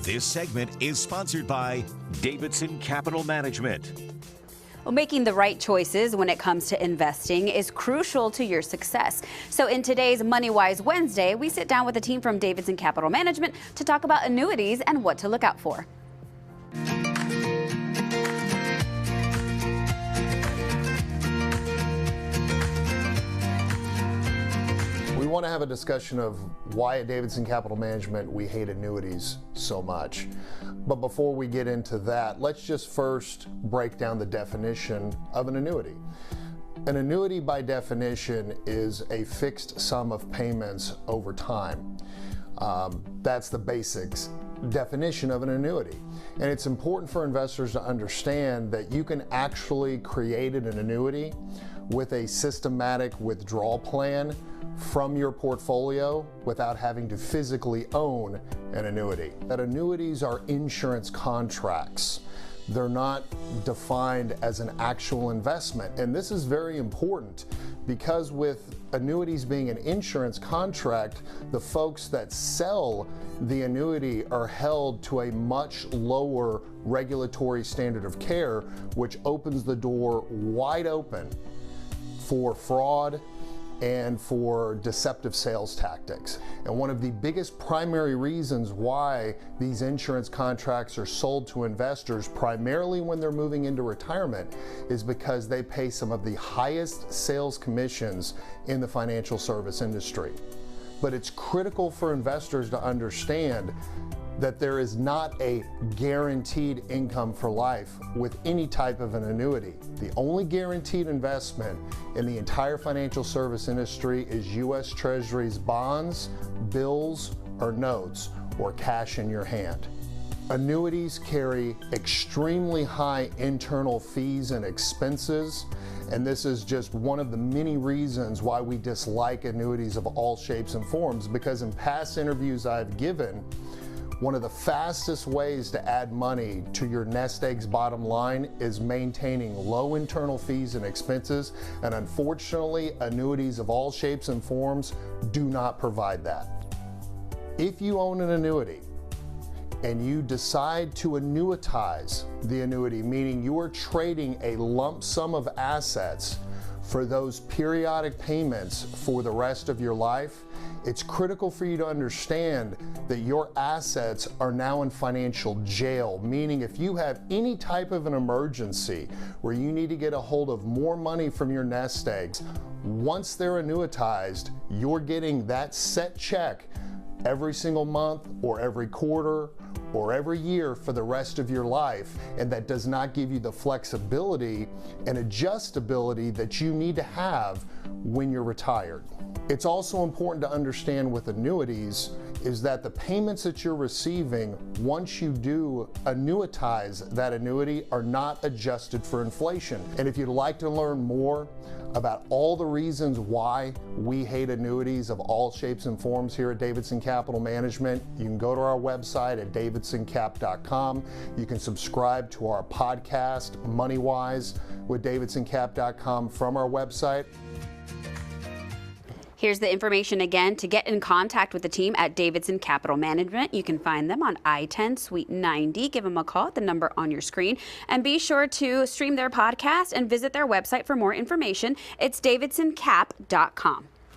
This segment is sponsored by Davidson Capital Management. Well, making the right choices when it comes to investing is crucial to your success. So in today's Money Wise Wednesday, we sit down with a team from Davidson Capital Management to talk about annuities and what to look out for. We want to have a discussion of why at Davidson Capital Management we hate annuities so much. But before we get into that, let's just first break down the definition of an annuity. An annuity by definition is a fixed sum of payments over time. That's the basics definition of an annuity. And it's important for investors to understand that you can actually create an annuity with a systematic withdrawal plan from your portfolio without having to physically own an annuity. That annuities are insurance contracts. They're not defined as an actual investment. And this is very important because with annuities being an insurance contract, the folks that sell the annuity are held to a much lower regulatory standard of care, which opens the door wide open for fraud and for deceptive sales tactics. And one of the biggest primary reasons why these insurance contracts are sold to investors, primarily when they're moving into retirement, is because they pay some of the highest sales commissions in the financial service industry. But it's critical for investors to understand that there is not a guaranteed income for life with any type of an annuity. The only guaranteed investment in the entire financial service industry is U.S. Treasuries bonds, bills, or notes, or cash in your hand. Annuities carry extremely high internal fees and expenses, and this is just one of the many reasons why we dislike annuities of all shapes and forms, because in past interviews I've given, one of the fastest ways to add money to your nest egg's bottom line is maintaining low internal fees and expenses, and unfortunately, annuities of all shapes and forms do not provide that. If you own an annuity and you decide to annuitize the annuity, meaning you are trading a lump sum of assets for those periodic payments for the rest of your life, it's critical for you to understand that your assets are now in financial jail, meaning if you have any type of an emergency where you need to get a hold of more money from your nest eggs, once they're annuitized, you're getting that set check every single month or every quarter or every year for the rest of your life, and that does not give you the flexibility and adjustability that you need to have when you're retired. It's also important to understand with annuities is that the payments that you're receiving once you do annuitize that annuity are not adjusted for inflation. And if you'd like to learn more about all the reasons why we hate annuities of all shapes and forms here at Davidson Capital Management, you can go to our website at davidsoncap.com. You can subscribe to our podcast, MoneyWise, with davidsoncap.com from our website. Here's the information again. To get in contact with the team at Davidson Capital Management, you can find them on I-10 Suite 90. Give them a call at the number on your screen. And be sure to stream their podcast and visit their website for more information. It's davidsoncap.com.